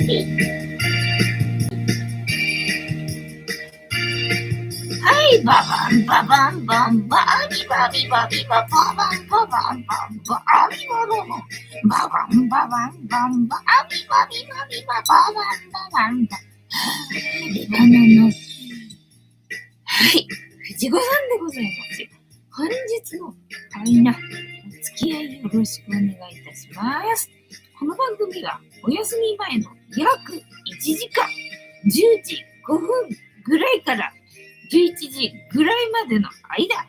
はい、ババンババンバンバビバビバビバババンババンバンバビバババンババンババンバンバビバビバビバババンババンバビバナのはい、藤子さんでございますよ。本日もみんなお付き合いよろしくお願いいたします。この番組はお休み前の約1時間10時5分ぐらいから11時ぐらいまでの間、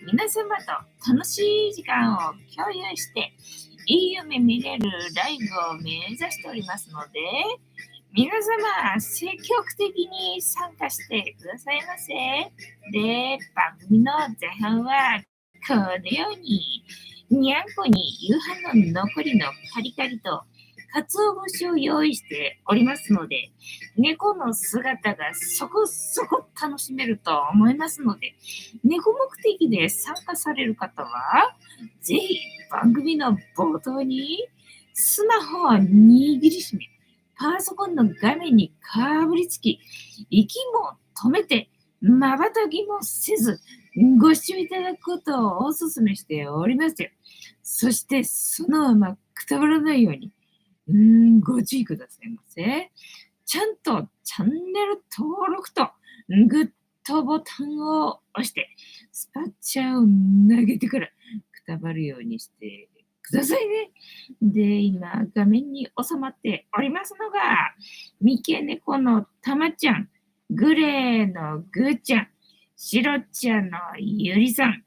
皆様と楽しい時間を共有していい夢見れるライブを目指しておりますので、皆様積極的に参加してくださいませ。で、番組の前半はこのようににゃんこに夕飯の残りのカリカリと鰹節を用意しておりますので、猫の姿がそこそこ楽しめると思いますので、猫目的で参加される方は、ぜひ番組の冒頭にスマホを握りしめ、パソコンの画面にかぶりつき、息も止めて、瞬きもせず、ご視聴いただくことをお勧めしておりますよ。そして、そのままくたばらないように、ご注意くださいませ。ちゃんとチャンネル登録とグッドボタンを押して、スパチャを投げてからくたばるようにしてくださいね。で、今、画面に収まっておりますのが、三毛猫のたまちゃん、グレーのぐーちゃん、白茶のゆりさん、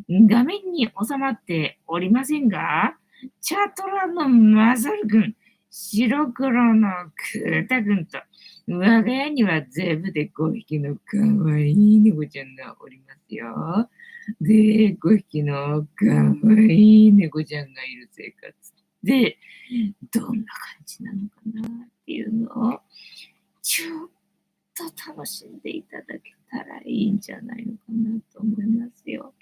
画面に収まっておりませんが、チャトラのまさるくん、白黒のくーたくんと、我が家には全部で5匹のかわいい猫ちゃんがおりますよ。で、5匹のかわいい猫ちゃんがいる生活で、どんな感じなのかなっていうのを、ちょっと楽しんでいただけたらいいんじゃないのかなと思いますよ。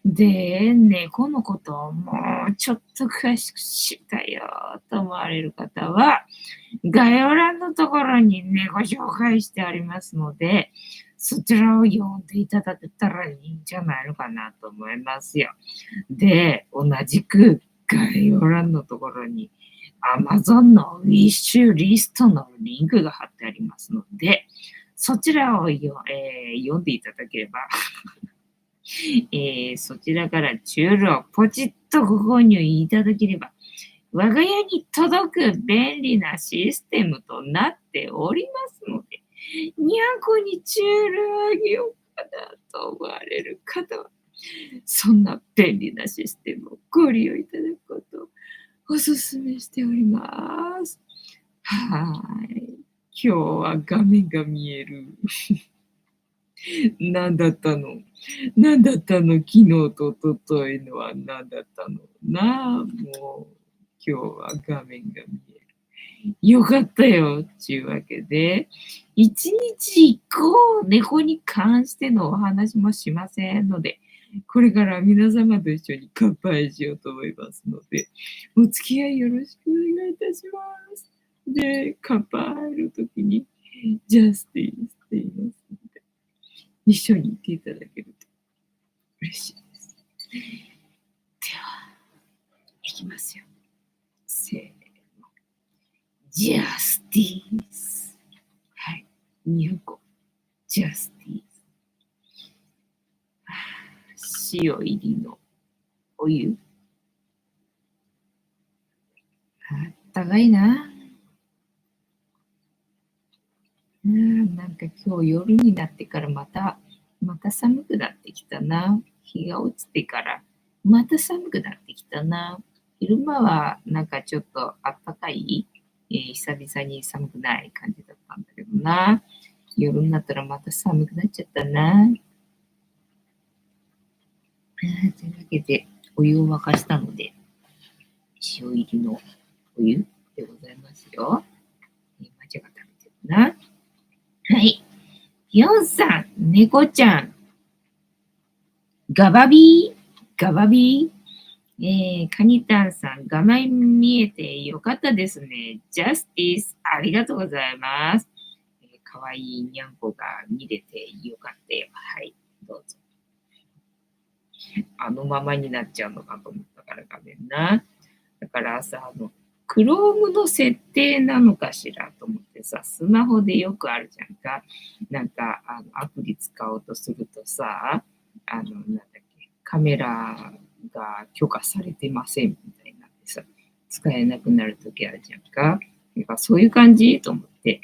で、猫のことをもうちょっと詳しく知りたいよと思われる方は、概要欄のところに猫紹介してありますので、そちらを読んでいただけたらいいんじゃないのかなと思いますよ。で、同じく概要欄のところに Amazon のウィッシュリストのリンクが貼ってありますので、そちらを読んでいただければそちらからチュールをポチッとご購入いただければ、我が家に届く便利なシステムとなっておりますので、にゃんこにチュールあげようかなと思われる方は、そんな便利なシステムをご利用いただくことをお勧めしております。はい。今日は画面が見える。何だったの昨日と一昨日のは何だったのなあ、もう、今日は画面が見える。よかったよ、ちゅうわけで、一日一個猫に関してのお話もしませんので、これから皆様と一緒に乾杯しようと思いますので、お付き合いよろしくお願いいたします。で、乾杯の時に、ジャスティスって言いますので、一緒に言っていただけると嬉しいです。では、いきますよ。せーの。ジャスティス。はい。2個。ジャスティス。塩入りのお湯。あったかいな。なんか今日夜になってからまた寒くなってきたな。日が落ちてからまた寒くなってきたな。昼間はなんかちょっとあったかい、久々に寒くない感じだったんだけどな。夜になったらまた寒くなっちゃったな。というわけでお湯を沸かしたので、塩入りのお湯でございますよ。マジが食べてるな。はい。ヨンさん、猫ちゃん、ガバビー、ガバビー。カニタンさん、画面見えてよかったですね。ジャスティス、ありがとうございます。かわいいにゃんこが見れてよかったよ。はい、どうぞ。あのままになっちゃうのかと思ったから画面な。だからさ、Chrome の設定なのかしらと思ってさ、スマホでよくあるじゃんか。なんか、アプリ使おうとするとさ、なんだっけ、カメラが許可されてませんみたいになってさ、使えなくなるときあるじゃんか。なんかそういう感じと思って、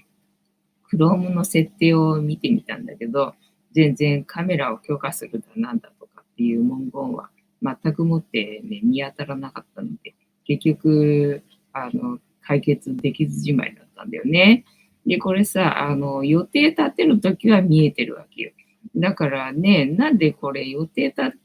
Chrome の設定を見てみたんだけど、全然カメラを許可するだなんだとかっていう文言は全くもってね、見当たらなかったので、結局、解決できずじまいだったんだよね。で、これさ、予定立てるときは見えてるわけよ。だからね、なんでこれ予定立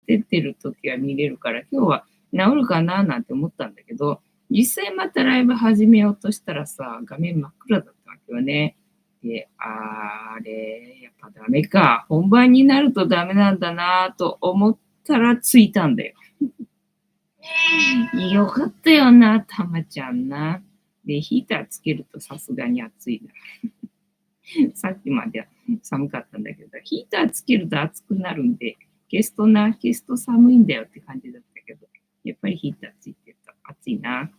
ててるときは見れるから、今日は治るかななんて思ったんだけど、実際またライブ始めようとしたらさ、画面真っ暗だったわけよね。で、あれ、やっぱダメか。本番になるとダメなんだなと思ったらついたんだよ。よかったよな、たまちゃんな。で、ヒーターつけるとさすがに暑いな。さっきまでは寒かったんだけど、ヒーターつけると暑くなるんで、消すと寒いんだよって感じだったけど、やっぱりヒーターついてると暑いな。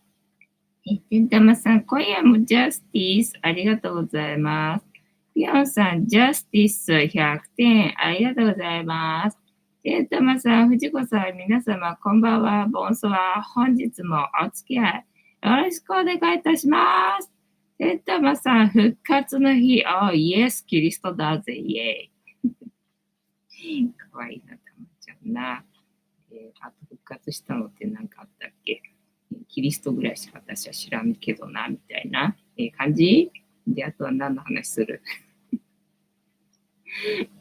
てんたまさん、今夜もジャスティス、ありがとうございます。ぴょんさん、ジャスティス100点、ありがとうございます。てんたまさん、藤子さん、皆様、こんばんは、ボンソワ。本日もお付き合い、よろしくお願いいたします。てんたまさん、復活の日、イエス、キリストだぜ、イエイ。かわいいな、たまちゃんな。あと復活したのって何かあったっけ？キリストぐらいしか私は知らんけどな、みたいな、感じで、あとは何の話する？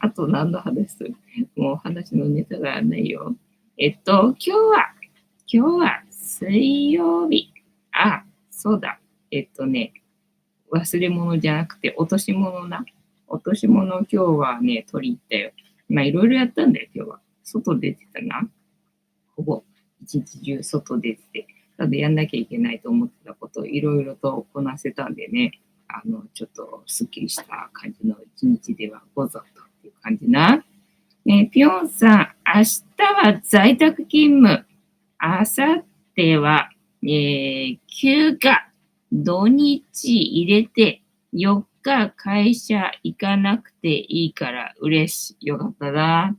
あと何の話する？もう話のネタがないよ。今日は水曜日。あ、そうだ。忘れ物じゃなくて落とし物な。落とし物今日はね、取り行ったよ。まあいろいろやったんだよ、今日は。外出てたな。ほぼ一日中外出て、ただやんなきゃいけないと思ってたことをいろいろとこなせたんでね、ちょっとすっきりした感じの一日ではござったっていう感じな。ぴょんさん、明日は在宅勤務。あさっては、休暇。土日入れて4日会社行かなくていいから嬉しい。よかったな。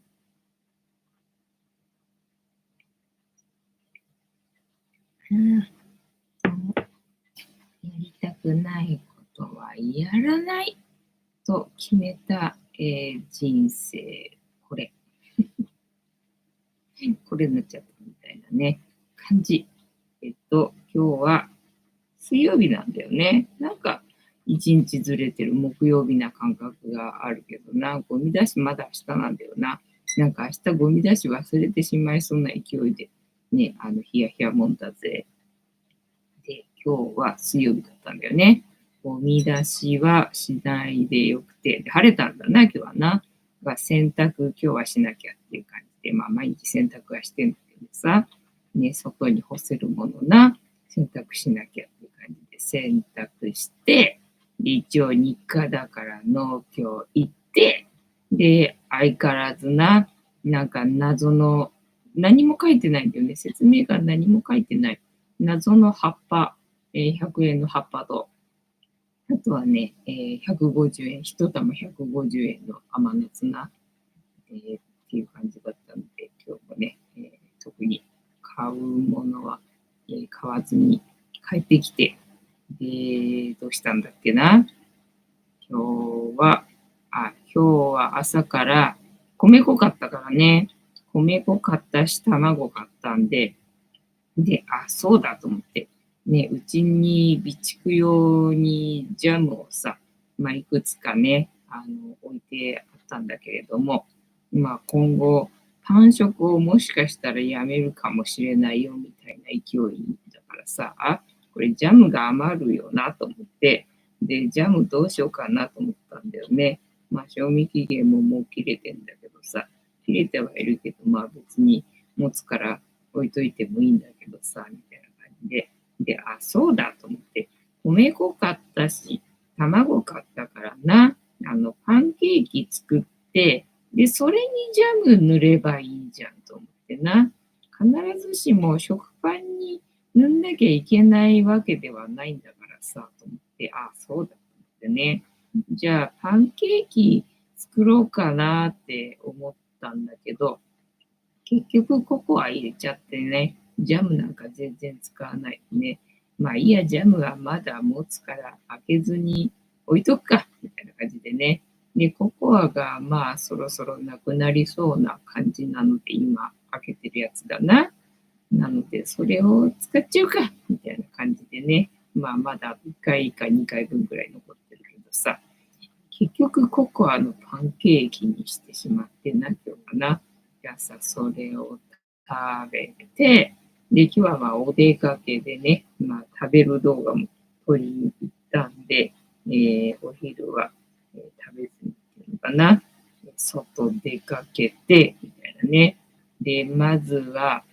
やりたくないことはやらないと決めた、人生。これ。これになっちゃったみたいなね、感じ。今日は水曜日なんだよね。なんか、一日ずれてる木曜日な感覚があるけどな、ゴミ出しまだ明日なんだよな。なんか明日ゴミ出し忘れてしまいそうな勢いで、ね、ヒヤヒヤもんだぜ。で、今日は水曜日だったんだよね。ゴミ出しはしないでよくて、で晴れたんだな、今日はな。が洗濯今日はしなきゃっていう感じで、まあ毎日洗濯はしてんだけどさ、ね、外に干せるものな、洗濯しなきゃっていう感じで洗濯して、で一応日課だから農協行って、で、相変わらずな、なんか謎の、何も書いてないんだよね。説明が何も書いてない。謎の葉っぱ、100円の葉っぱと、あとはね、150円、一玉150円の甘夏な、っていう感じだったので、今日もね、特に買うものは、買わずに帰ってきて、で、どうしたんだっけな。今日は朝から米粉買ったからね、米粉買ったし、卵買ったんで、で、そうだと思って、ね、うちに備蓄用にジャムをさ、まあ、いくつかね、置いてあったんだけれども、まあ、今後、パン食をもしかしたらやめるかもしれないよみたいな勢いだからさ、これジャムが余るよなと思って、で、ジャムどうしようかなと思ったんだよね。まあ、賞味期限ももう切れてんだけどさ、切れてはいるけど、まあ別に持つから置いといてもいいんだけどさ、みたいな感じで。で、あ、そうだと思って、米粉買ったし、卵買ったからな、パンケーキ作って、で、それにジャム塗ればいいじゃんと思ってな。必ずしも食パンに塗んなきゃいけないわけではないんだからさ、と思って、あ、そうだと思ってね。じゃあ、パンケーキ作ろうかなって思ったんだけど、結局ココア入れちゃってね、ジャムなんか全然使わないね。まあいいや、ジャムはまだ持つから開けずに置いとくか、みたいな感じでね。で、ココアがまあそろそろなくなりそうな感じなので、今開けてるやつだな。なので、それを使っちゃうか、みたいな感じでね。まあまだ1回か2回分ぐらい残ってるけどさ。結局ココアのパンケーキにしてしまってな、今日かな。じゃあさ、それを食べて、で、今日はまあお出かけでね、まあ食べる動画も撮りに行ったんで、お昼は、食べずにっていうのかな。外出かけて、みたいなね。で、まずは、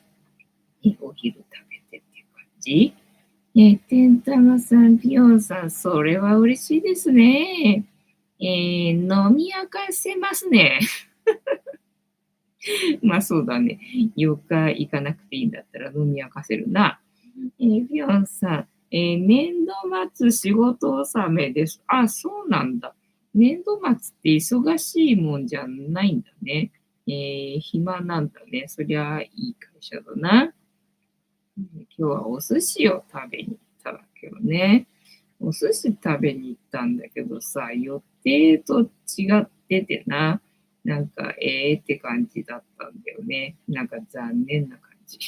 お昼食べてっていう感じ。てんたまさん、ぴよんさん、それは嬉しいですね。飲み明かせますね。まあそうだね。4日行かなくていいんだったら飲み明かせるな。ぴょんさん、年度末仕事納めです。あ、そうなんだ。年度末って忙しいもんじゃないんだね。暇なんだね。そりゃいい会社だな。今日はお寿司を食べに行ったわけどね。お寿司食べに行ったんだけどさ、予定と違っててな。なんか、って感じだったんだよね。なんか残念な感じ。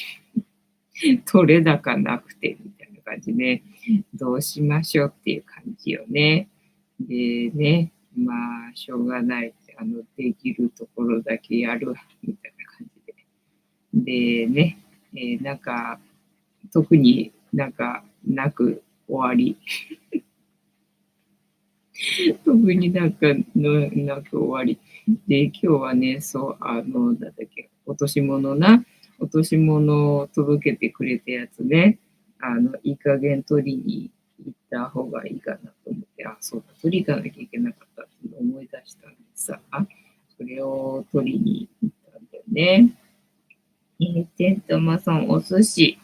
取れ高なくて、みたいな感じね。どうしましょうっていう感じよね。でね、まあ、しょうがない。できるところだけやるわ、みたいな感じで。でね、なんか、特になんかなく終わり。特になく終わり。で、今日はね、そう、なんだっけ、落とし物な、落とし物を届けてくれたやつね、いい加減取りに行った方がいいかなと思って、あ、そうだ、取り行かなきゃいけなかったって思い出したんでさ、それを取りに行ったんだよね。てんとまさん、お寿司。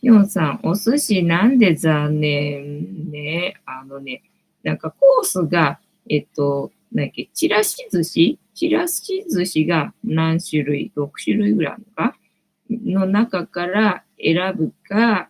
ぴょんさん、お寿司なんで残念ね。なんかコースが、なんだっけ、ちらし寿司が何種類？ 6 種類ぐらいあるのかの中から選ぶか、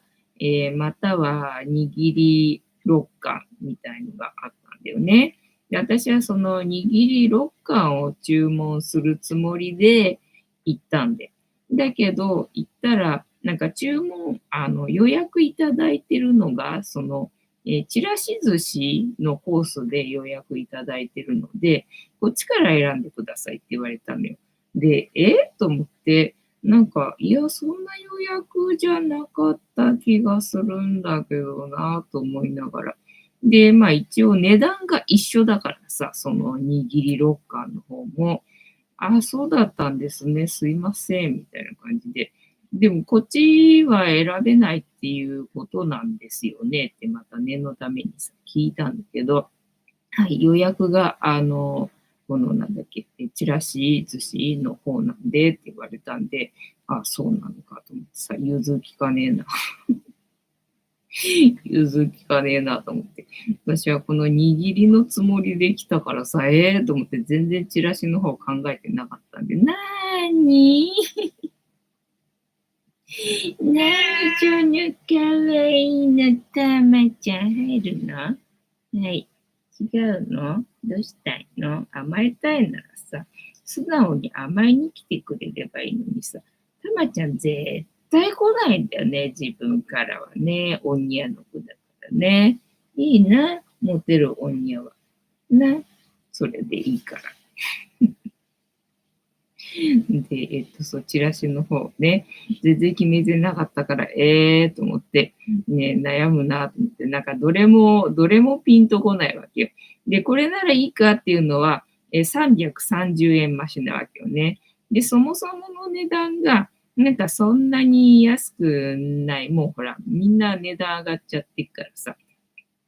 または握り6貫みたいのがあったんだよね。で、私はその握り6貫を注文するつもりで行ったんで。だけど、行ったら、なんか注文、予約いただいてるのが、ちらし寿司のコースで予約いただいてるので、こっちから選んでくださいって言われたのよ。で、と思って、なんか、いや、そんな予約じゃなかった気がするんだけどなと思いながら。で、まあ一応値段が一緒だからさ、その握りロッカーの方も、あ、そうだったんですね。すいません。みたいな感じで。でも、こっちは選べないっていうことなんですよねってまた念のためにさ、聞いたんだけど、はい、予約が、このなんだっけ、ちらし寿司の方なんでって言われたんで、あ、そうなのかと思ってさ、融通きかねえな。融通きかねえなと思って。私はこの握りのつもりで来たからさ、と思って全然チラシの方考えてなかったんで、なーになにそのかわいいのたまちゃん入るのはい。違うのどうしたいの甘えたいならさ、素直に甘えに来てくれればいいのにさ、たまちゃん絶対来ないんだよね、自分からはね。女の子だからね。いいな、モテる女は。な、それでいいから。で、そう、チラシの方ね、全然決めてなかったから、と思って、ね、悩むなと思って、なんかどれもピンとこないわけよ。で、これならいいかっていうのは、330円増しなわけよね。で、そもそもの値段が、なんかそんなに安くない、もうほら、みんな値段上がっちゃってっからさ。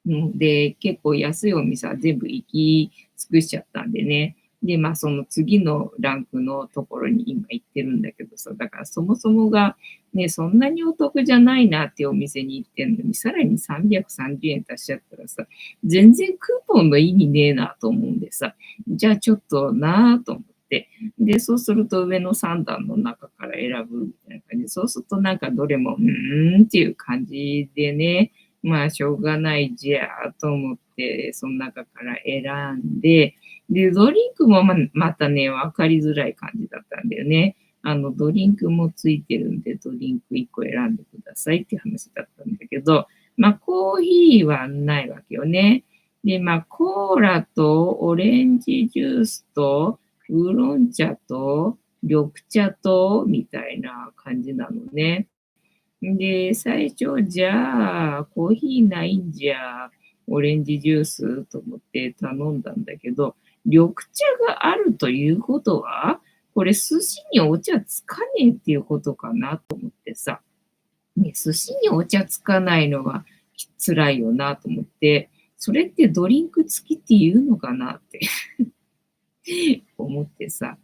で、結構安いお店は全部行き尽くしちゃったんでね。で、まあその次のランクのところに今行ってるんだけどさ、だからそもそもがね、そんなにお得じゃないなっていうお店に行ってんのに、さらに330円足しちゃったらさ、全然クーポンの意味ねえなと思うんでさ、じゃあちょっとなぁと思って、で、そうすると上の3段の中から選ぶみたいな感じで、そうするとなんかどれも、っていう感じでね、まあ、しょうがないじゃあと思って、その中から選んで、で、ドリンクもまたね、分かりづらい感じだったんだよね。ドリンクもついてるんで、ドリンク1個選んでくださいっていう話だったんだけど、まあ、コーヒーはないわけよね。で、まあ、コーラとオレンジジュースとウーロン茶と緑茶とみたいな感じなのね。で、最初、じゃあ、コーヒーないんじゃ、オレンジジュースと思って頼んだんだけど、緑茶があるということは、これ寿司にお茶つかねえっていうことかなと思ってさ、ね、寿司にお茶つかないのは辛いよなと思って、それってドリンク付きって言うのかなって思ってさ、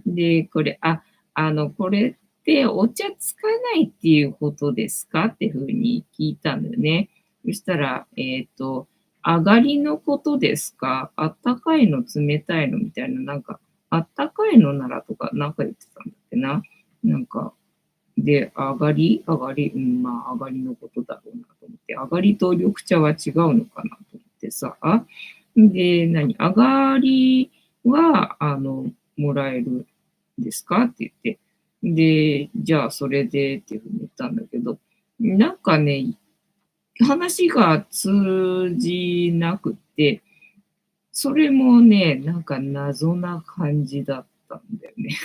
で、これってお茶つかないっていうことですかっていうふうに聞いたんだよね。そしたら、上がりのことですか、あったかいの冷たいのみたいな、なんか、あったかいのならとか、なんか言ってたんだってな。なんか、で、上がり、まあ、上がりのことだろうなと思って、上がりと緑茶は違うのかなと思ってさ、で、上がりは、もらえるんですかって言って、で、じゃあそれでっていうふうに言ったんだけど、なんかね、話が通じなくって、それもね、なんか謎な感じだったんだよね。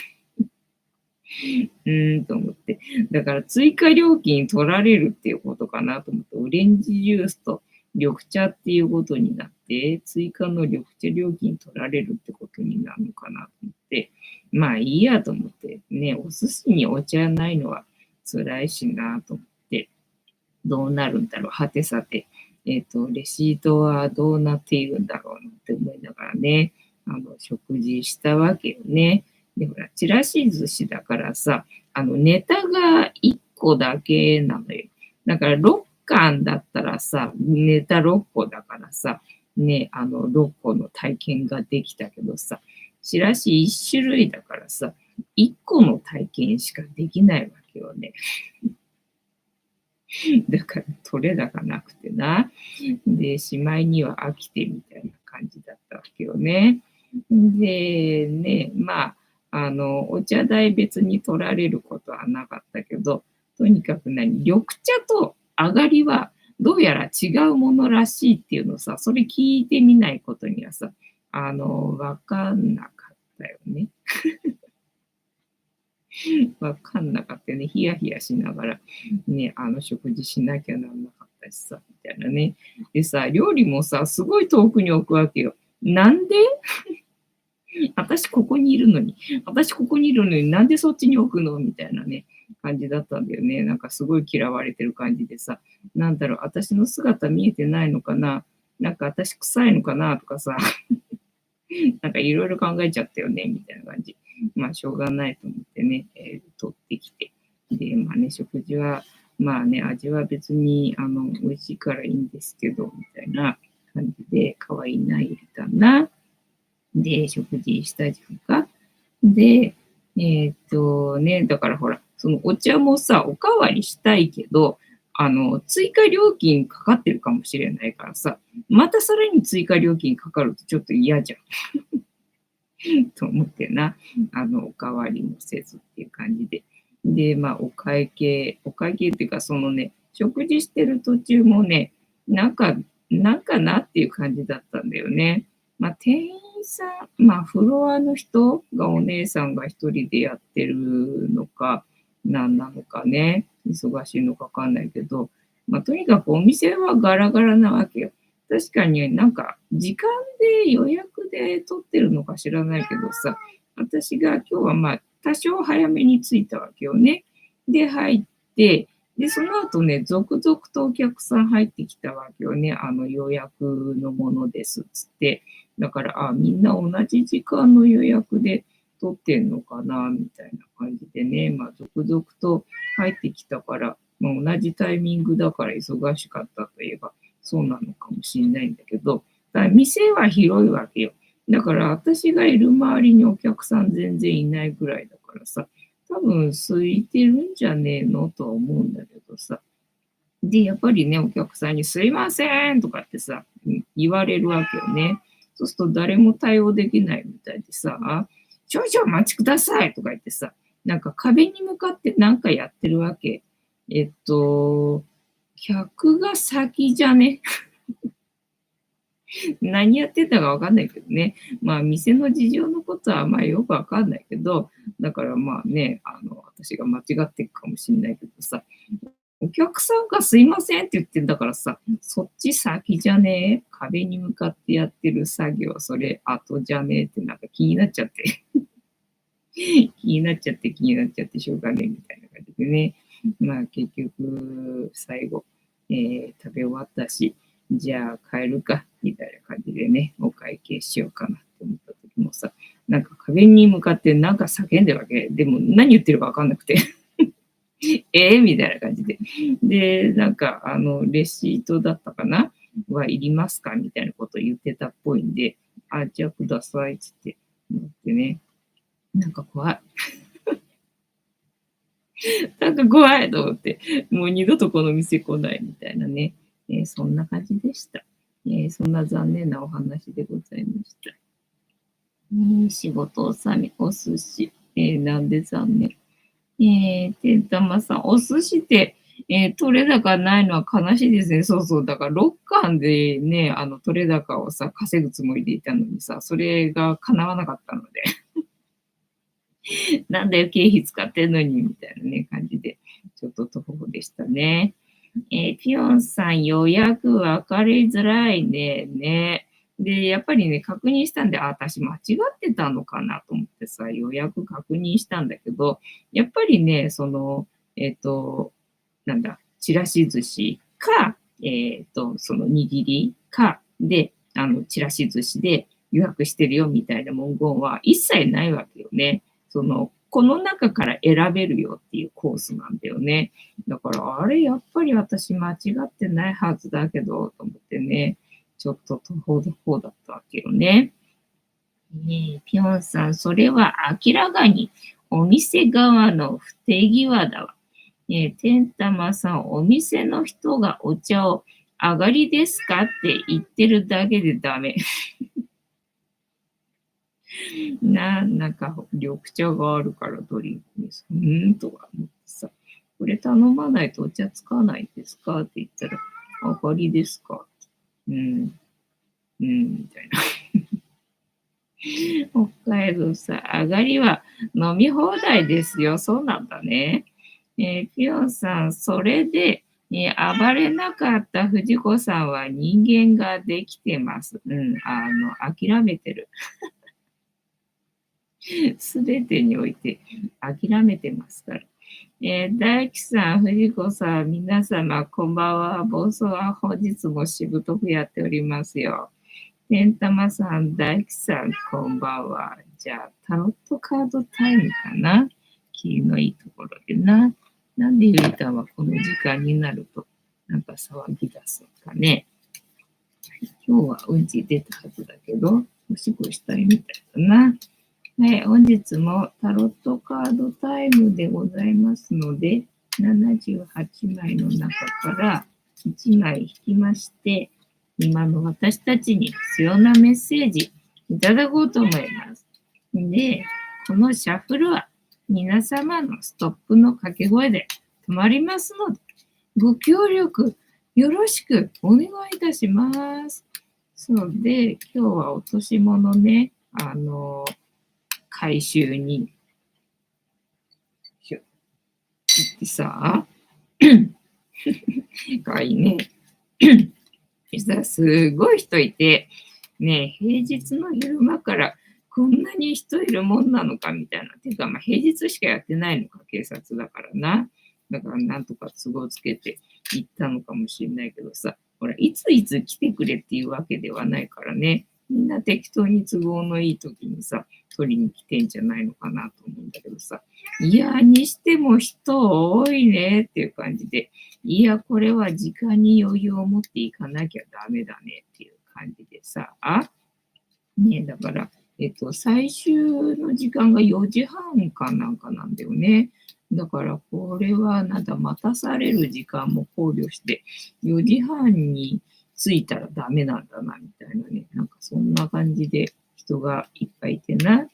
と思って。だから追加料金取られるっていうことかなと思って、オレンジジュースと緑茶っていうことになって、追加の緑茶料金取られるってことになるのかなと思って、まあいいやと思って、ね、お寿司にお茶ないのは辛いしなと思って、どうなるんだろう、はてさて、レシートはどうなっているんだろうなって思いながらね、食事したわけよね。で、ほら、ちらし寿司だからさ、ネタが1個だけなのよ。だから6貫だったらさ、ネタ6個だからさ、ね、6個の体験ができたけどさ、ちらし1種類だからさ、1個の体験しかできないわけよね。だから取れ高なくてな。で、しまいには飽きてみたいな感じだったわけよね。で、ね、まあ、お茶代別に取られることはなかったけど、とにかく緑茶と上がりはどうやら違うものらしいっていうのをさ、それ聞いてみないことにはさ、わかんなかったよね。わかんなかったよね。ヒヤヒヤしながら、ね、食事しなきゃなんなかったしさ、みたいなね。でさ、料理もさ、すごい遠くに置くわけよ。なんで私ここにいるのに、私ここにいるのになんでそっちに置くのみたいなね、感じだったんだよね。なんかすごい嫌われてる感じでさ、なんだろう、私の姿見えてないのかな、なんか私臭いのかなとかさ、なんかいろいろ考えちゃったよね、みたいな感じ。まあ、しょうがないと思ってね、取ってきて。で、まあね、食事は、まあね、味は別に、美味しいからいいんですけど、みたいな感じで、可愛いな、入れたな。で、食事したじゃんか。で、だからほら、そのお茶もさ、おかわりしたいけど、追加料金かかってるかもしれないからさ、またさらに追加料金かかるとちょっと嫌じゃん。と思ってな、おかわりもせずっていう感じで。で、まあ、お会計っていうか、そのね、食事してる途中もね、なんかなっていう感じだったんだよね。まあ、店員さん、まあ、フロアの人がお姉さんが一人でやってるのか、なんなのかね、忙しいのかわかんないけど、まあ、とにかくお店はガラガラなわけよ。確かになんか時間で予約で取ってるのか知らないけどさ、私が今日はまあ多少早めに着いたわけよね。で、入って、で、その後ね、続々とお客さん入ってきたわけよね。予約のものですっつって。だから、みんな同じ時間の予約で取ってんのかな、みたいな感じでね。続々と入ってきたから、同じタイミングだから忙しかったといえば、そうなのかもしれないんだけど、だから店は広いわけよ。だから私がいる周りにお客さん全然いないぐらいだからさ、多分空いてるんじゃねえのとは思うんだけどさ。で、やっぱりね、お客さんにすいませんとかってさ、言われるわけよね。そうすると誰も対応できないみたいでさ、少々お待ちくださいとか言ってさ、なんか壁に向かってなんかやってるわけ。客が先じゃね。何やってたかわかんないけどね。店の事情のことはよくわかんないけど、だからね、私が間違ってるかもしれないけどさ、お客さんがすいませんって言ってんだからさ、そっち先じゃねえ、壁に向かってやってる作業、それ後じゃねえってなんか気になっちゃって。気になっちゃってしょうがねえみたいな感じでね。結局、最後、食べ終わったし、じゃあ帰るか、みたいな感じでね、お会計しようかなって思った時もさ、なんか壁に向かってなんか叫んでるわけ。でも何言ってるかわかんなくて。みたいな感じで。で、なんか、レシートだったかなはいりますかみたいなことを言ってたっぽいんで、じゃあください、つって思ってね。なんか怖い。なんか怖いと思って、もう二度とこの店来ないみたいなね。そんな感じでした。そんな残念なお話でございました。仕事納め、お寿司。なんで残念。てんたまさん、お寿司って、取れ高ないのは悲しいですね。そうそう。だから、6巻でね、取れ高をさ、稼ぐつもりでいたのにさ、それが叶わなかったので、なんだよ、経費使ってんのに、みたいなね、感じで、ちょっと徒歩でしたね。ピヨンさん、予約分かりづらいね。ね。で、やっぱりね、確認したんで、私間違ってたのかなと思ってさ、予約確認したんだけど、やっぱりね、なんだ、ちらし寿司か、その握りかで、ちらし寿司で予約してるよみたいな文言は一切ないわけよね。この中から選べるよっていうコースなんだよね。だから、あれ、やっぱり私間違ってないはずだけど、と思ってね、ちょっと途方の方だったわけよね。ピョンさん、それは明らかにお店側の不手際だわ。てんたまさん、お店の人がお茶を上がりですかって言ってるだけでダメ。なんか緑茶があるからドリンクにさ、とか思ってさ、これ頼まないとお茶つかないですかって言ったら、上がりですかみたいな。北海道さ、上がりは飲み放題ですよ。そうなんだね。ピヨンさん、それで、暴れなかった藤子さんは人間ができてます。諦めてる。すべてにおいて諦めてますから。大樹さん、藤子さん、皆様、こんばんは。暴走は本日もしぶとくやっておりますよ。てんたまさん、大樹さん、こんばんは。じゃあ、タロットカードタイムかな。気のいいところでな。なんでゆりたんはこの時間になると、なんか騒ぎ出すのかね。今日はうんち出たはずだけど、おしっこしたいみたいだな。はい、本日もタロットカードタイムでございますので、78枚の中から1枚引きまして、今の私たちに必要なメッセージいただこうと思います。で、このシャッフルは皆様のストップの掛け声で止まりますので、ご協力よろしくお願いいたします。そうで、今日は落とし物ね、回収に行ってさ、かわいいね。すごい人いて、ね、平日の昼間からこんなに人いるもんなのかみたいな。ていうか、まあ、平日しかやってないのか、警察だからな。だから、なんとか都合つけて行ったのかもしれないけどさ、ほら、いついつ来てくれっていうわけではないからね。みんな適当に都合のいい時にさ、取りに来てんじゃないのかなと思うんだけどさ。いや、にしても人多いねっていう感じで、いや、これは時間に余裕を持っていかなきゃダメだねっていう感じでさ、ね、だから、最終の時間が4時半かなんかなんだよね。だから、これはなんだ、待たされる時間も考慮して、4時半に着いたらダメなんだな、みたいなね。なんかそんな感じで人がいっぱいいてな。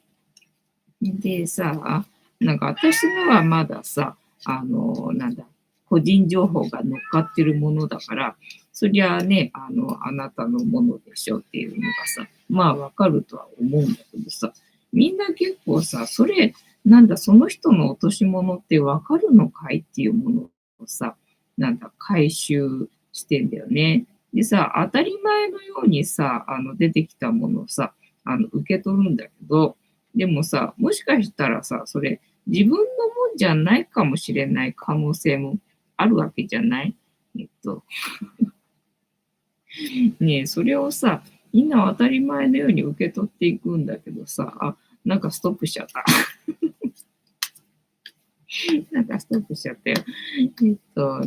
でさ、なんか私のはまださ、なんだ、個人情報が乗っかってるものだから、そりゃあね、あなたのものでしょっていうのがさ、まあわかるとは思うんだけどさ、みんな結構さ、それ、なんだ、その人の落とし物ってわかるのかいっていうものをさ、なんだ、回収してんだよね。でさ、当たり前のようにさ、出てきたものをさ、受け取るんだけど、でもさ、もしかしたらさ、それ自分のもんじゃないかもしれない可能性もあるわけじゃない。えっと、ねえ、それをさ、みんな当たり前のように受け取っていくんだけどさ、なんかストップしちゃった。なんかストップしちゃったよ。当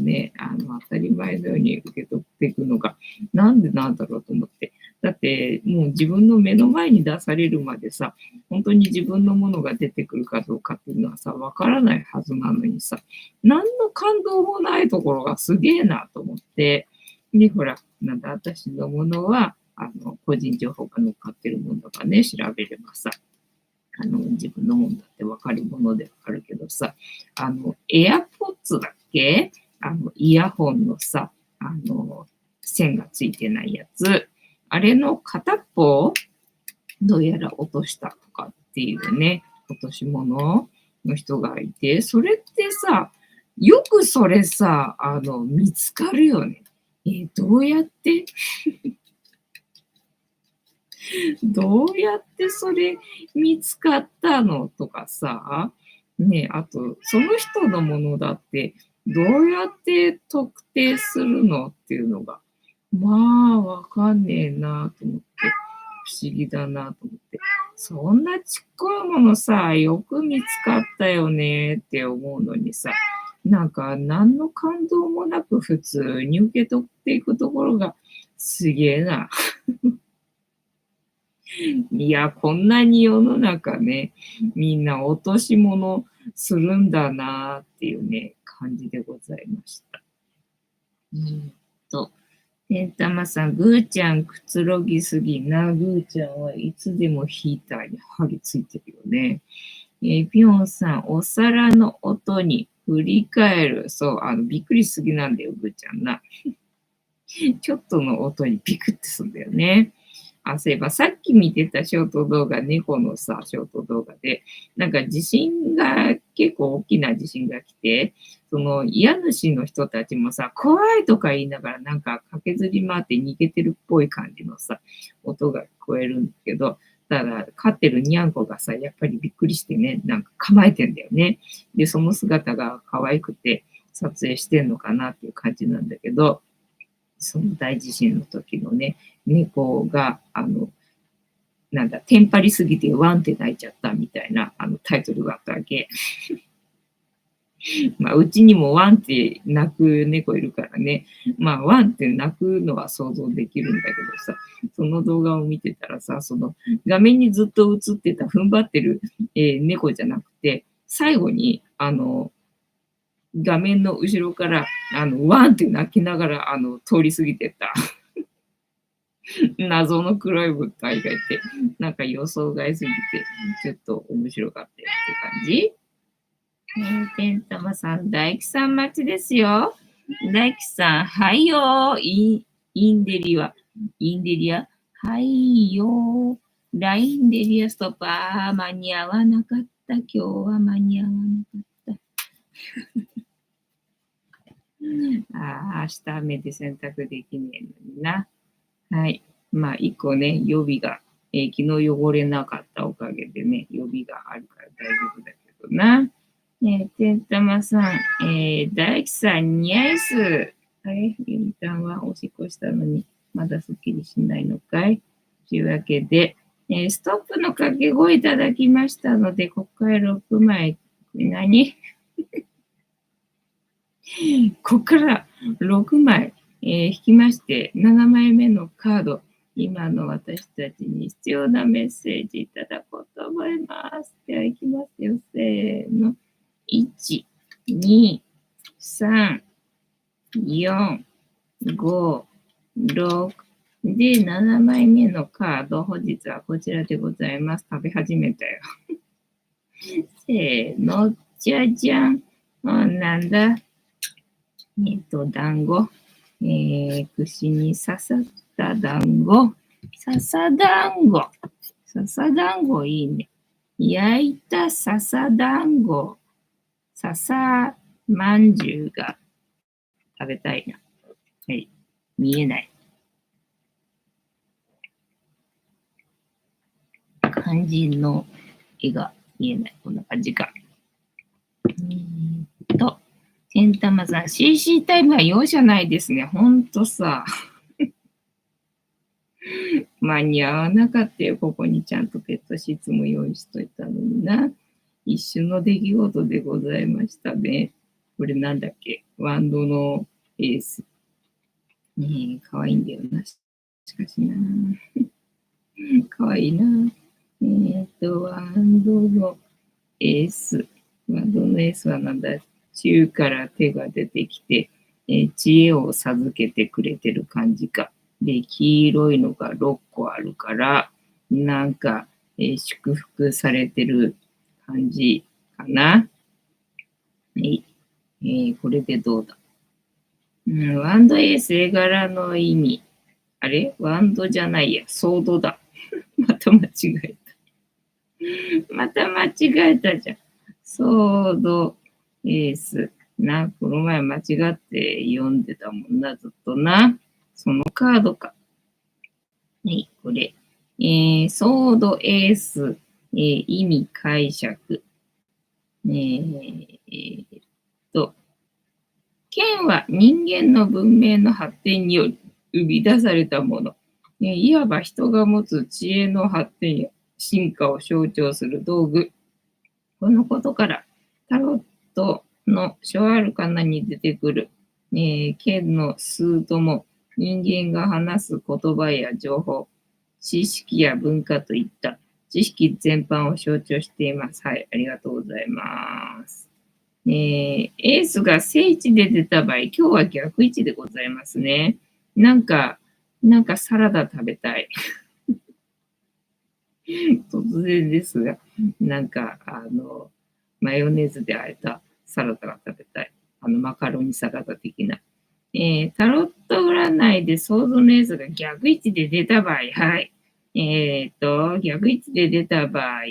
たり前のように受け取っていくのが、なんでなんだろうと思って。だって、もう自分の目の前に出されるまでさ、本当に自分のものが出てくるかどうかっていうのはさ、わからないはずなのにさ、何の感動もないところがすげえなと思って、で、ほら、なんだ、私のものは、個人情報が乗っかってるものとかね、調べればさ、自分のもんだってわかるものではあるけどさ、エアポッツだっけイヤホンのさ、線がついてないやつ、あれの片っぽ、どうやら落としたとかっていうね、落とし物の人がいて、それってさ、よくそれさ、見つかるよね。どうやってどうやってそれ見つかったのとかさ、ね、あと、その人のものだって、どうやって特定するのっていうのが、まあ、わかんねえなと思って、不思議だなと思って、そんなちっこいものさ、よく見つかったよねって思うのにさ、なんか何の感動もなく普通に受け取っていくところがすげえな。いや、こんなに世の中ね、みんな落とし物するんだなっていうね、感じでございました。と、てんたまさん、ぐーちゃんくつろぎすぎな。ぐーちゃんはいつでもヒーターに張り付いてるよね。ぴょんさん、お皿の音に振り返る。そう、びっくりしすぎなんだよ、ぐーちゃんな。ちょっとの音にビクってすんだよね。そういえばさっき見てたショート動画、猫のさ、ショート動画で、なんか地震が、結構大きな地震が来て、その家主の人たちもさ、怖いとか言いながらなんか駆けずり回って逃げてるっぽい感じのさ、音が聞こえるんだけど、ただ飼ってるニャンコがさ、やっぱりびっくりしてね、なんか構えてんだよね。で、その姿が可愛くて撮影してんのかなっていう感じなんだけど、その大地震の時のね、猫が、なんだ、テンパりすぎてワンって泣いちゃったみたいなタイトルがあったわけ。まあ、うちにもワンって泣く猫いるからね。まあ、ワンって泣くのは想像できるんだけどさ、その動画を見てたらさ、その画面にずっと映ってた踏ん張ってる、猫じゃなくて、最後に、画面の後ろから、ワンって泣きながら、通り過ぎてった謎の黒い物体がいて、なんか予想外すぎて、ちょっと面白かったよって感じ。てんたまさん、大吉さん待ちですよ。大吉さん、はいよー。インデリは、インデリア、はいよー。ラインデリアストップ、間に合わなかった。今日は間に合わなかった。明日雨で洗濯できねえのにな。はい。まあ、一個ね、予備が、昨日汚れなかったたおかげでね、予備があるから大丈夫だけどな。てんたまさん、大樹さん、ニャイス。あれゆみたんはおしっこしたのに、まだすっきりしないのかいというわけで、ストップの掛け声いただきましたので、ここから6枚、何ここから6枚、引きまして、7枚目のカード、今の私たちに必要なメッセージいただこうと思います。では、いきますよ。せーの。1、2、3、4、5、6。で、7枚目のカード、本日はこちらでございます。食べ始めたよ。せーの、じゃじゃん。なんだ。団子。串に刺さった団子。笹団子。笹団子いいね。焼いた笹団子。笹まんじゅうが食べたいな。はい。見えない。肝心の絵が見えない。こんな感じか。てんたまさん、CC タイムは容赦ないですね。ほんとさ。間に合わなかったよ。ここにちゃんとペットシーツも用意しといたのにな。一瞬の出来事でございましたね。これなんだっけワンドのエース。かわいいんだよな。しかしな。かわいいな。ワンドのエース。ワンドのエースはなんだ中から手が出てきて、知恵を授けてくれてる感じか。で、黄色いのが6個あるから、なんか、祝福されてる感じかな。はい。これでどうだ。ワンドエース絵柄の意味。あれワンドじゃないや、ソードだ。また間違えた。また間違えたじゃん。ソードエース。この前間違って読んでたもんな、ずっとな。そのカードか。はい、これ。ソードエース、意味解釈。剣は人間の文明の発展により生み出されたもの。いわば人が持つ知恵の発展や進化を象徴する道具。このことから、タロットのショアルカナに出てくる、剣の数とも人間が話す言葉や情報、知識や文化といった知識全般を象徴しています。はい、ありがとうございます。エースが正位置で出た場合、今日は逆位置でございますね。なんかサラダ食べたい。突然ですが、マヨネーズで和えたサラダが食べたい。マカロニサラダ的な。タロット占いでソードのエースが逆位置で出た場合、はい。逆位置で出た場合、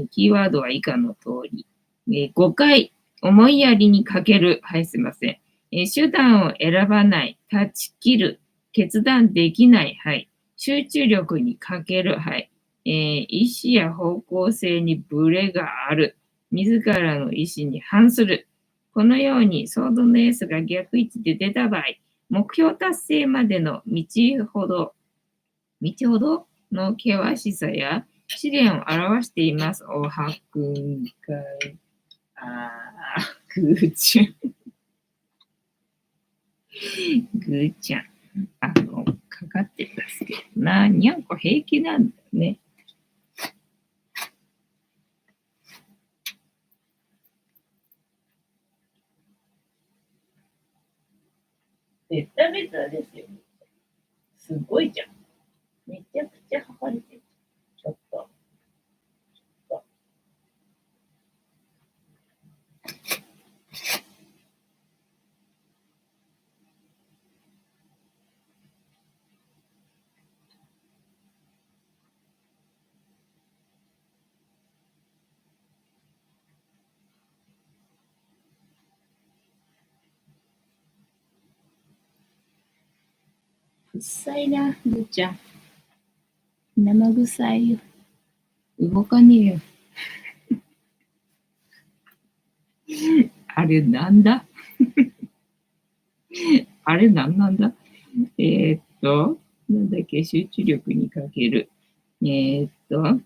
キーワードは以下の通り。誤解、思いやりに欠ける。はい、すいません。手段を選ばない、断ち切る、決断できない。はい。集中力に欠ける。はい。意思や方向性にブレがある。自らの意思に反する。このように、ソードのエースが逆位置で出た場合、目標達成までの道ほどの険しさや試練を表しています。おはくんかい。ぐーちゃん。ぐーちゃん。かかってたっすけどな。にゃんこ平気なんだよね。ベタベタですよ。すごいじゃん。めちゃくちゃ剥がれてる。ちょっと。臭いな、ぐーちゃん。生臭いよ。動かねえよ。あれなんだあれなんだなんだっけ、集中力に欠ける。えーっと、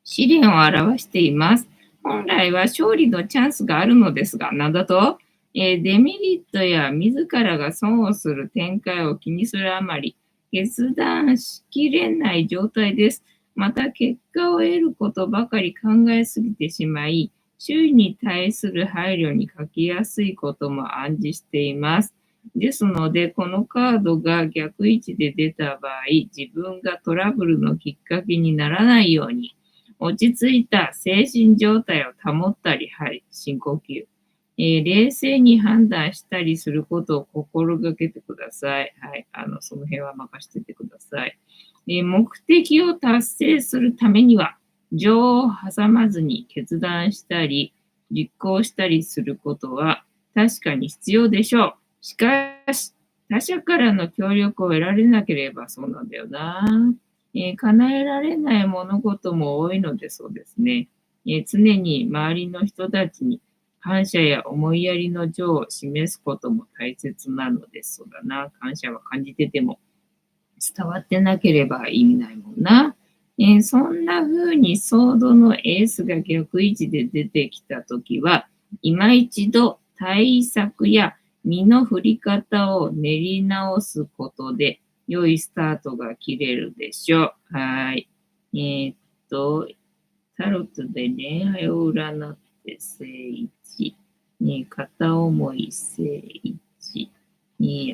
試練を表しています。本来は勝利のチャンスがあるのですが、なんだと、デメリットや自らが損をする展開を気にするあまり、決断しきれない状態です。また、結果を得ることばかり考えすぎてしまい、周囲に対する配慮に欠けやすいことも暗示しています。ですので、このカードが逆位置で出た場合、自分がトラブルのきっかけにならないように、落ち着いた精神状態を保ったり、はい、深呼吸。冷静に判断したりすることを心がけてください。はい、その辺は任せててください。目的を達成するためには、情を挟まずに決断したり、実行したりすることは確かに必要でしょう。しかし、他者からの協力を得られなければそうなんだよな。叶えられない物事も多いのでそうですね。常に周りの人たちに感謝や思いやりの情を示すことも大切なのです。そうだな。感謝は感じてても伝わってなければ意味ないもんな。そんな風にソードのエースが逆位置で出てきたときは、今一度対策や身の振り方を練り直すことで、良いスタートが切れるでしょう。はい。えーっと、タロットで恋愛を占って正位置、片思い正位置、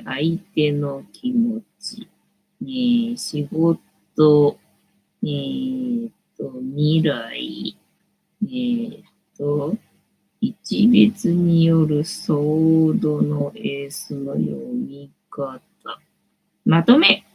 相手の気持ち、仕事、未来、えーっと、一別によるソードのエースの読み方。まとめ。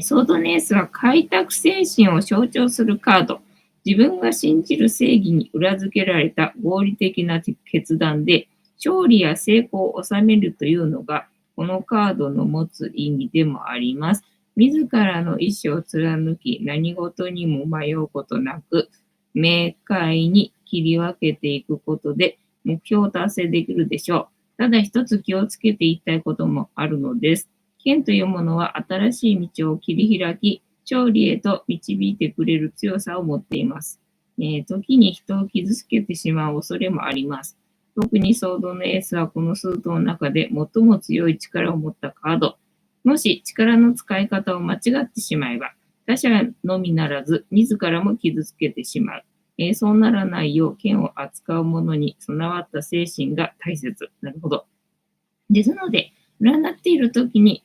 ソードのエースは開拓精神を象徴するカード。自分が信じる正義に裏付けられた合理的な決断で、勝利や成功を収めるというのが、このカードの持つ意味でもあります。自らの意思を貫き、何事にも迷うことなく、明快に切り分けていくことで、目標を達成できるでしょう。ただ一つ気をつけていきたいこともあるのです。剣というものは新しい道を切り開き、勝利へと導いてくれる強さを持っています。時に人を傷つけてしまう恐れもあります。特にソードのエースはこの数頭の中で最も強い力を持ったカード。もし力の使い方を間違ってしまえば、他者のみならず自らも傷つけてしまう。そうならないよう剣を扱う者に備わった精神が大切。なるほど。ですので、占っている時に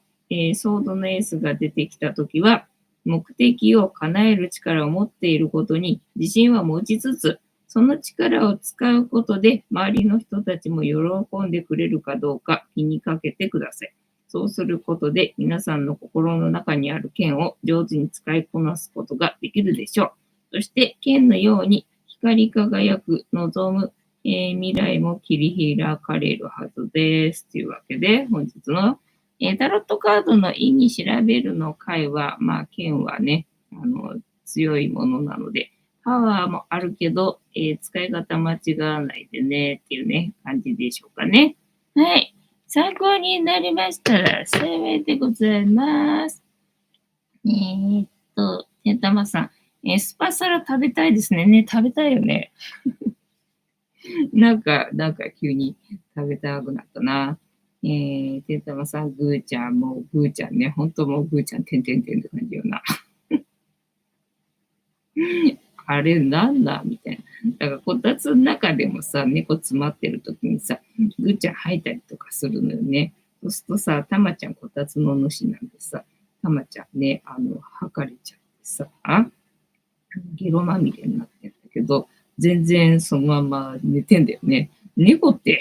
ソードのエースが出てきたときは、目的を叶える力を持っていることに自信は持ちつつ、その力を使うことで周りの人たちも喜んでくれるかどうか気にかけてください。そうすることで皆さんの心の中にある剣を上手に使いこなすことができるでしょう。そして剣のように光り輝く望む、未来も切り開かれるはずです。というわけで本日のタロットカードの意味調べるの回は、剣はね、強いものなので、パワーもあるけど、使い方間違わないでね、っていうね、感じでしょうかね。はい。参考になりましたら幸いでございます。てたまさん、スパサラ食べたいですね。ね、食べたいよね。なんか急に食べたくなったな。てんたまさん、ぐーちゃん、もうぐーちゃんね、ほんともうぐーちゃん、てんてんてんって感じよな。あれなんだみたいな。だからこたつの中でもさ、猫詰まってる時にさ、ぐーちゃん吐いたりとかするのよね。そうするとさ、たまちゃんこたつの主なんでさ、たまちゃんね、吐かれちゃってさ、ゲロまみれになってんだけど、全然そのまま寝てんだよね。猫って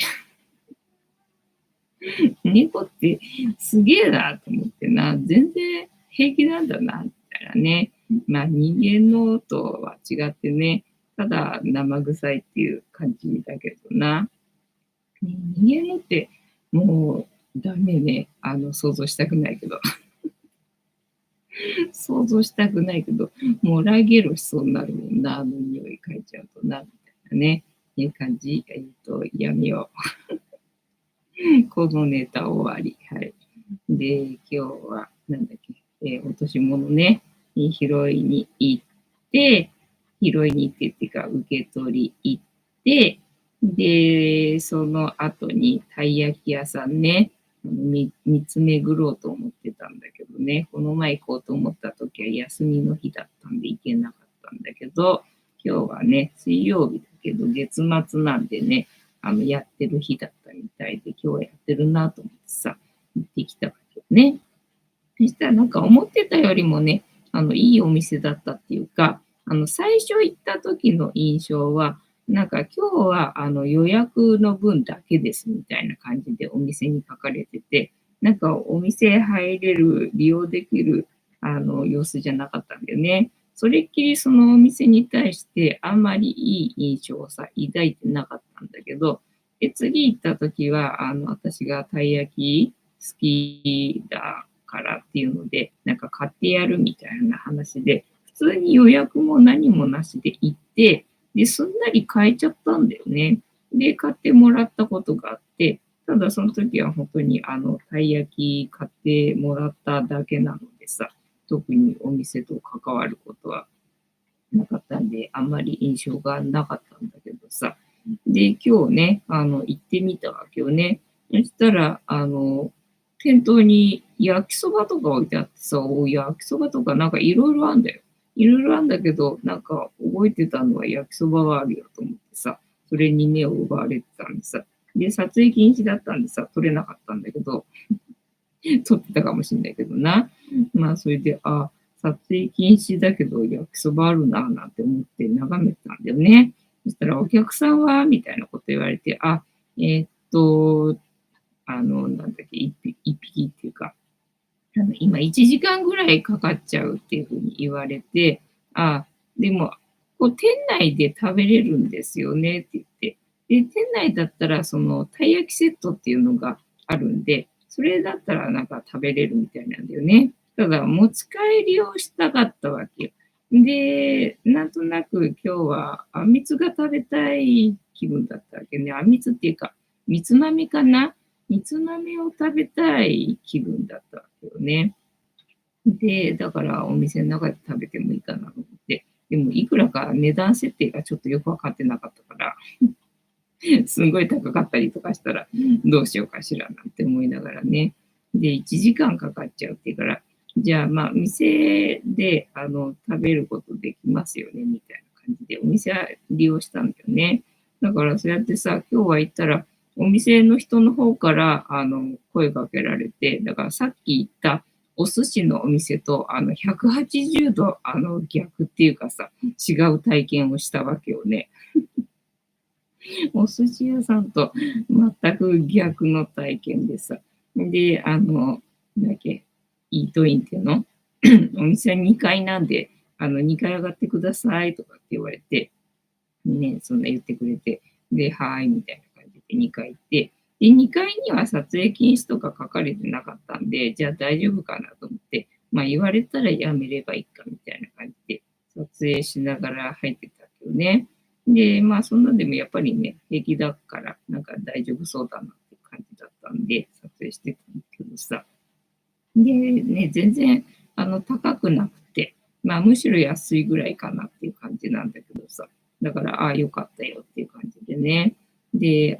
猫ってすげえなと思ってな、全然平気なんだな、みたいなね。人間のとは違ってね、ただ生臭いっていう感じだけどな。人間のってもうダメね。想像したくないけど。想像したくないけど、もう来ゲロしそうになるもんな、あの匂い嗅いちゃうとな、みたいなね。いう感じ。やめよう。このネタ終わり。はい。で、今日は、なんだっけ、落とし物ね、拾いに行って、拾いに行ってっていうか、受け取り行って、で、その後にたい焼き屋さんね、三つ巡ろうと思ってたんだけどね、この前行こうと思った時は休みの日だったんで行けなかったんだけど、今日はね、水曜日だけど月末なんでね、やってる日だったみたいで、今日はやってるなと思ってさ、行ってきたわけね。そしたらなんか思ってたよりもね、いいお店だったっていうか、最初行った時の印象は、なんか今日は予約の分だけですみたいな感じでお店に書かれてて、なんかお店入れる、利用できる様子じゃなかったんだよね。それっきりそのお店に対してあんまりいい印象をさ、抱いてなかったんだけど、で、次行った時は、私がたい焼き好きだからっていうので、なんか買ってやるみたいな話で、普通に予約も何もなしで行って、で、すんなり買えちゃったんだよね。で、買ってもらったことがあって、ただその時は本当にたい焼き買ってもらっただけなのでさ、特にお店と関わることはなかったんで、あんまり印象がなかったんだけどさ。で、今日ね、行ってみたわけよね。そしたら、店頭に焼きそばとか置いてあってさ、お焼きそばとかなんかいろいろあんだよ。いろいろあんだけど、なんか覚えてたのは焼きそばがあるよと思ってさ、それに目を奪われてたんでさ。で、撮影禁止だったんでさ、撮れなかったんだけど、撮ってたかもしんないけどな。まあ、それで、撮影禁止だけど焼きそばあるな、なんて思って眺めてたんだよね。そしたら、お客さんはみたいなこと言われて、なんだっけ、一匹っていうか、今1時間ぐらいかかっちゃうっていうふうに言われて、でも、こう店内で食べれるんですよねって言って、で、店内だったら、その、たい焼きセットっていうのがあるんで、それだったらなんか食べれるみたいなんだよね。ただ、持ち帰りをしたかったわけよ。で、なんとなく今日はあんみつが食べたい気分だったわけね。あんみつっていうか、みつ豆かな、みつ豆を食べたい気分だったわけよね。で、だからお店の中で食べてもいいかなと思って。でもいくらか値段設定がちょっとよくわかってなかったから、すんごい高かったりとかしたら、どうしようかしらなんて思いながらね。で、1時間かかっちゃうっていうから、じゃあまあ、店で食べることできますよね、みたいな感じで、お店は利用したんだよね。だからそうやってさ、今日は行ったら、お店の人の方から、声かけられて、だからさっき言ったお寿司のお店と、180度、逆っていうかさ、違う体験をしたわけよね。お寿司屋さんと全く逆の体験でさ。で、なんだっけ、イートインっていうのお店は2階なんで、2階上がってくださいとかって言われて、ね、そんな言ってくれて、で、はーい、みたいな感じで2階行って、で、2階には撮影禁止とか書かれてなかったんで、じゃあ大丈夫かなと思って、まあ言われたらやめればいいかみたいな感じで撮影しながら入ってたけどね。で、まあそんなんでもやっぱりね、平気だから、なんか大丈夫そうだなって感じだったんで、撮影してたんだけどさ。で、ね、全然、高くなくて、まあ、むしろ安いぐらいかなっていう感じなんだけどさ。だから、ああ、よかったよっていう感じでね。で、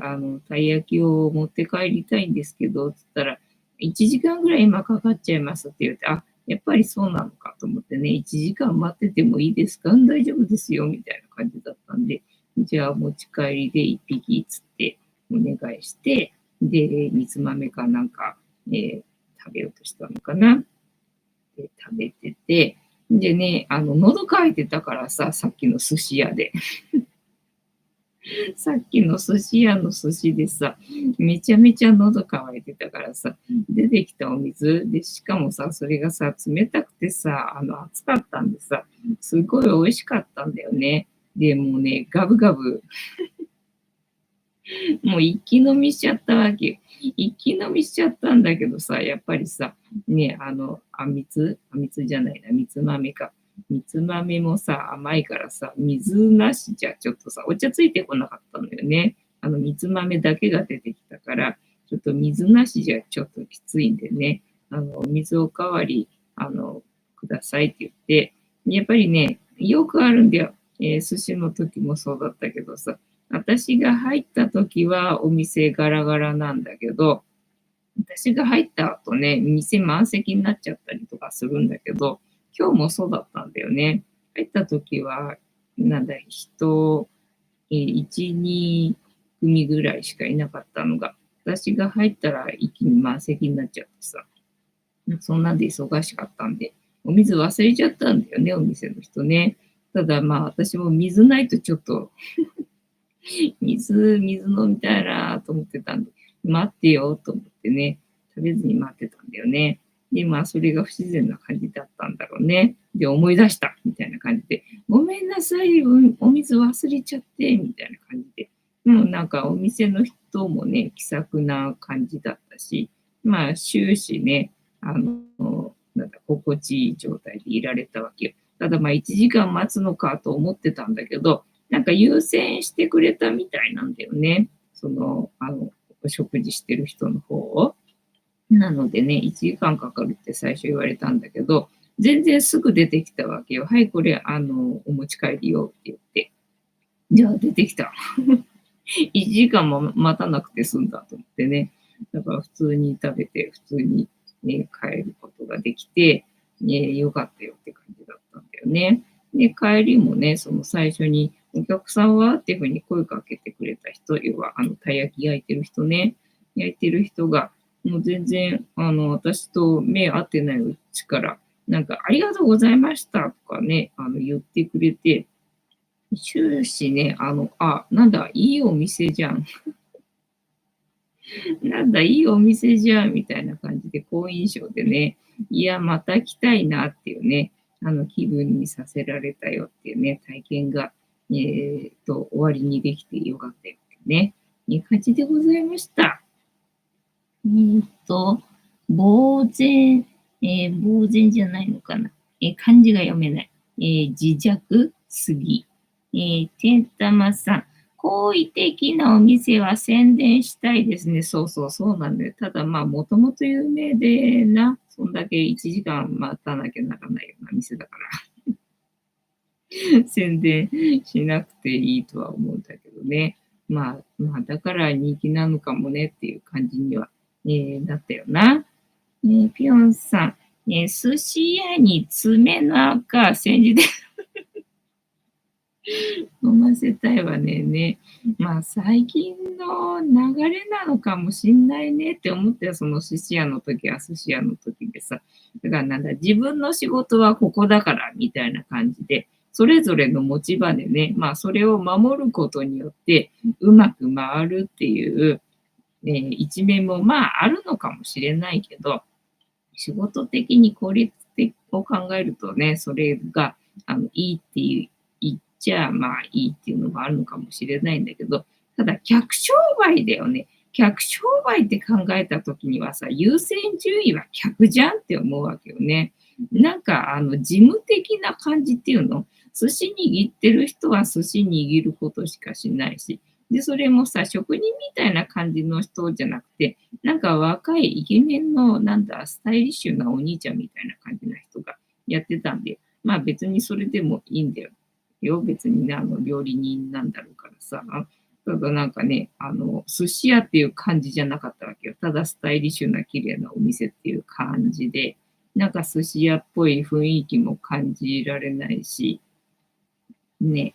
たい焼きを持って帰りたいんですけど、つったら、1時間ぐらい今かかっちゃいますって言って、やっぱりそうなのかと思ってね、1時間待っててもいいですか、大丈夫ですよ、みたいな感じだったんで、じゃあ持ち帰りで1匹つってお願いして、で、みつ豆かなんか、食べようとしたのかな。で、食べてて、でね、喉乾いてたからさ、さっきの寿司屋で。さっきの寿司屋の寿司でさ、めちゃめちゃ喉乾いてたからさ、出てきたお水で、しかもさ、それがさ、冷たくてさ、熱かったんでさ、すごい美味しかったんだよね。で、もうね、ガブガブもう一気飲みしちゃったわけよ。一気飲みしちゃったんだけどさ、やっぱりさ、ね、あみつじゃないな、みつ豆か。みつ豆もさ、甘いからさ、水なしじゃちょっとさ、お茶ついてこなかったのよね。みつ豆だけが出てきたから、ちょっと水なしじゃちょっときついんでね、水おかわり、くださいって言って、やっぱりね、よくあるんだよ。寿司の時もそうだったけどさ、私が入った時はお店ガラガラなんだけど、私が入った後ね、店満席になっちゃったりとかするんだけど、今日もそうだったんだよね。入った時は、なんだ、人、1、2組ぐらいしかいなかったのが、私が入ったら一気に満席になっちゃってさ、そんなんで忙しかったんで、お水忘れちゃったんだよね、お店の人ね。ただまあ私も水ないとちょっと水飲みたいなと思ってたんで、待ってよと思ってね、食べずに待ってたんだよね。で、まあ、それが不自然な感じだったんだろうね。で、思い出したみたいな感じで、ごめんなさい、お水忘れちゃって、みたいな感じで。もうなんかお店の人もね、気さくな感じだったし、まあ、終始ね、なんだ、心地いい状態でいられたわけよ。ただまあ、1時間待つのかと思ってたんだけど、なんか優先してくれたみたいなんだよね。お食事してる人の方を。なのでね、1時間かかるって最初言われたんだけど、全然すぐ出てきたわけよ。はい、これ、お持ち帰りよって言って。じゃあ出てきた。1時間も待たなくて済んだと思ってね。だから普通に食べて、普通に、ね、帰ることができて、ね、よかったよって感じだったんだよね。で、帰りもね、その最初に、お客さんはっていうふうに声かけてくれた人、要は、たい焼き焼いてる人ね、焼いてる人が、もう全然、私と目合ってないうちから、なんか、ありがとうございましたとかね、言ってくれて、終始ね、なんだ、いいお店じゃん。なんだ、いいお店じゃん、みたいな感じで、好印象でね、いや、また来たいなっていうね、気分にさせられたよっていうね、体験が、終わりにできてよかったよってね、いう感じでございました。呆然、呆然じゃないのかな。漢字が読めない。自弱すぎ。てんたまさん。好意的なお店は宣伝したいですね。そうそう、そうなんだよ。ただまあ、もともと有名でな、そんだけ1時間待たなきゃならないような店だから、宣伝しなくていいとは思うんだけどね。まあ、だから人気なのかもねっていう感じには、なったよな。ぴょんさん、寿司屋に爪の赤、煎じで飲ませたいわね。まあ、最近の流れなのかもしんないねって思ってその寿司屋の時は寿司屋の時でさ。だからなんだ、自分の仕事はここだからみたいな感じで、それぞれの持ち場でね、まあ、それを守ることによって、うまく回るっていう、一面もまああるのかもしれないけど、仕事的に効率的を考えるとね、それがいいっていう言っちゃまあいいっていうのもあるのかもしれないんだけど、ただ客商売だよね。客商売って考えた時にはさ、優先順位は客じゃんって思うわけよね。なんか事務的な感じっていうの、寿司握ってる人は寿司握ることしかしないし、で、それもさ、職人みたいな感じの人じゃなくて、なんか若いイケメンの、なんだ、スタイリッシュなお兄ちゃんみたいな感じな人がやってたんで、まあ別にそれでもいいんだよ。別にね、料理人なんだろうからさ。ただなんかね、寿司屋っていう感じじゃなかったわけよ。ただスタイリッシュな綺麗なお店っていう感じで、なんか寿司屋っぽい雰囲気も感じられないし、ね。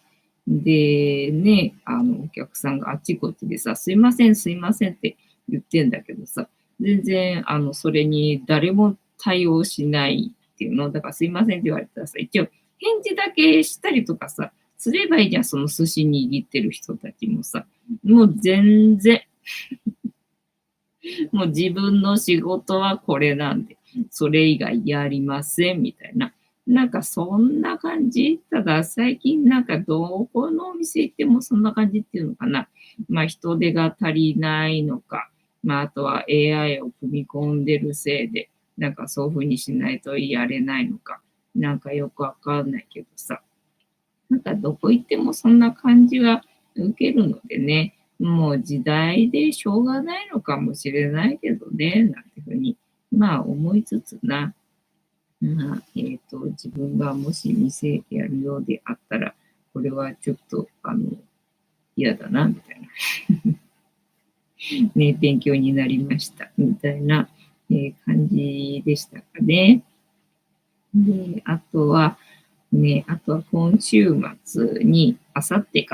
で、ね、お客さんがあっちこっちでさ、すいません、すいませんって言ってんだけどさ、全然、それに誰も対応しないっていうの。だからすいませんって言われたらさ、一応返事だけしたりとかさ、すればいいじゃん、その寿司握ってる人たちもさ。もう全然、もう自分の仕事はこれなんで、それ以外やりません、みたいな。なんかそんな感じ。ただ最近なんかどこのお店行ってもそんな感じっていうのかな。まあ人手が足りないのか、まああとは AI を組み込んでるせいで、なんかそういう風にしないとやれないのか、なんかよくわかんないけどさ。なんかどこ行ってもそんな感じは受けるのでね、もう時代でしょうがないのかもしれないけどね、なんていうふうに、まあ思いつつな、まあ、自分がもし店やるようであったら、これはちょっと、嫌だな、みたいな。ね、勉強になりました、みたいな、感じでしたかね。で、あとは今週末に、あさって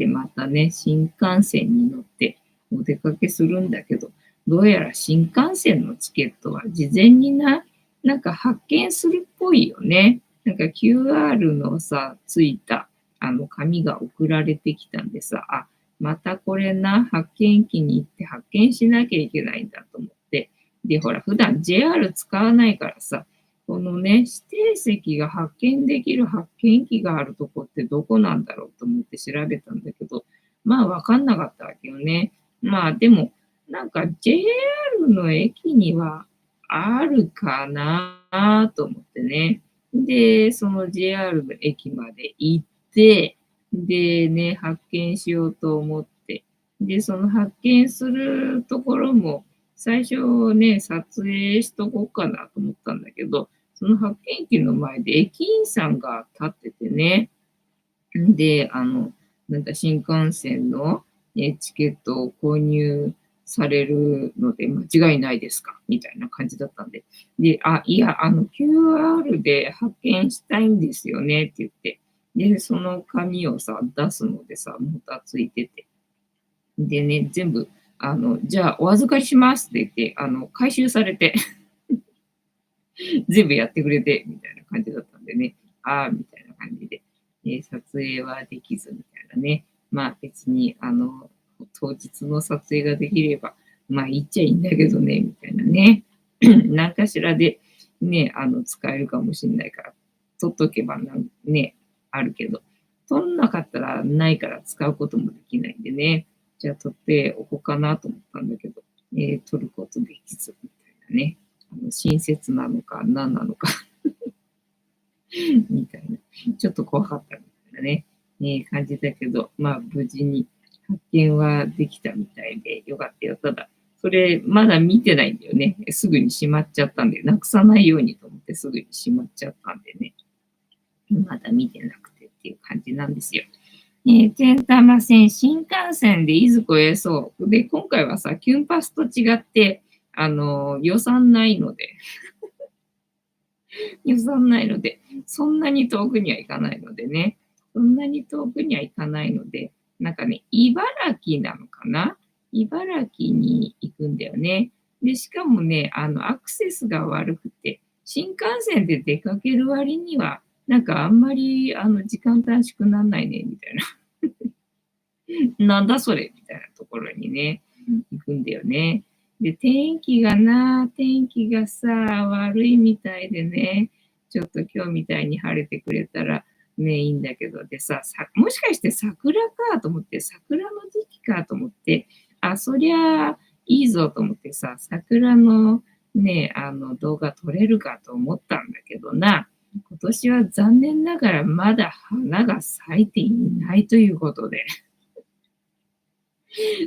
またね、新幹線に乗ってお出かけするんだけど、どうやら新幹線のチケットは事前になんか発券するっぽいよね。なんか QR のさ、ついた紙が送られてきたんでさ、あ、またこれな、発券機に行って発券しなきゃいけないんだと思って。で、ほら、普段 JR 使わないからさ、このね、指定席が発券できる発券機があるとこってどこなんだろうと思って調べたんだけど、まあわかんなかったわけよね。まあでも、なんか JR の駅にはあるかなと思ってね。で、その JR の駅まで行って、でね、発見しようと思って、で、その発見するところも、最初ね、撮影しとこうかなと思ったんだけど、その発見機の前で駅員さんが立っててね、で、なんだ、新幹線の、チケットを購入されるので間違いないですかみたいな感じだったんで。で、あ、いや、QR で発見したいんですよねって言って。で、その紙をさ、出すのでさ、もたついてて。でね、全部、じゃあお預かりしますって言って、回収されて全部やってくれて、みたいな感じだったんでね、ああ、みたいな感じで、撮影はできずみたいなね。まあ別に、当日の撮影ができれば、まあ言っちゃいいんだけどね、みたいなね。何かしらでね、使えるかもしれないから、撮っとけばね、あるけど、撮んなかったらないから使うこともできないんでね。じゃあ撮っておこうかなと思ったんだけど、撮ることできずみたいなね。親切なのか何なのかみたいな。ちょっと怖かったみたいなね、感じだけど、まあ無事に発見はできたみたいでよかったよ。ただ、それまだ見てないんだよね。すぐにしまっちゃったんで、なくさないようにと思ってすぐにしまっちゃったんでね。まだ見てなくてっていう感じなんですよ。天玉線、新幹線でいずこへそう。で、今回はさ、キュンパスと違って、予算ないので、予算ないので、そんなに遠くには行かないのでね、そんなに遠くには行かないので、なんかね、茨城なのかな茨城に行くんだよね。で、しかもね、アクセスが悪くて、新幹線で出かける割には、なんかあんまり、時間短縮なんないね、みたいな。なんだそれみたいなところにね、行くんだよね。で、天気がさ、悪いみたいでね、ちょっと今日みたいに晴れてくれたらね、いいんだけど、でさ、もしかして桜かと思って、桜の時期かと思って、あ、そりゃいいぞと思ってさ、桜のね、動画撮れるかと思ったんだけどな、今年は残念ながらまだ花が咲いていないということで。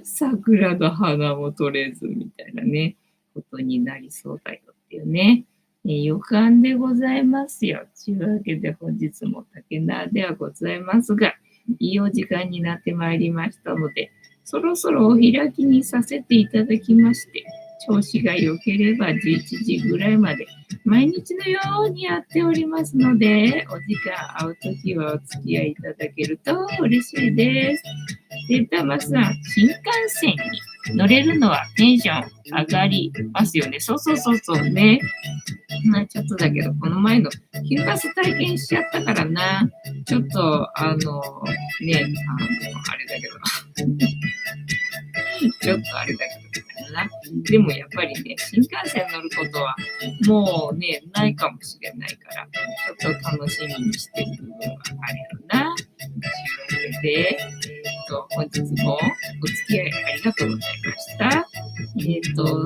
桜の花も取れずみたいなね、ことになりそうだよっていうね。予感でございますよ。というわけで本日も竹縄ではございますが、いいお時間になってまいりましたので、そろそろお開きにさせていただきまして、調子が良ければ11時ぐらいまで毎日のようにやっておりますので、お時間合うときはお付き合いいただけると嬉しいです。で、たまさん、新幹線に乗れるのはテンション上がりますよね。そうね。まあちょっとだけど、この前の休バス体験しちゃったからな。ちょっと、あれだけど、ちょっとあれだけど、みたいなな。でもやっぱりね、新幹線乗ることはもうね、ないかもしれないから、ちょっと楽しみにしてる部分はあるよな。というわけで、本日もお付き合いありがとうございました。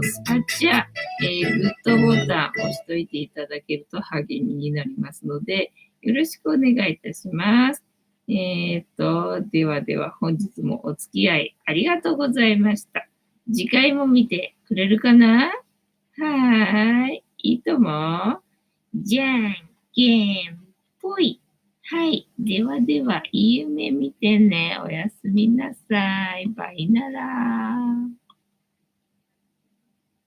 スパチャ、グッドボタン押しといていただけると励みになりますので、よろしくお願いいたします。ではでは本日もお付き合いありがとうございました。次回も見てくれるかな？はーい。いいとも。じゃんけんぽい。はい。ではでは、いい夢見てね。おやすみなさい。バイなら。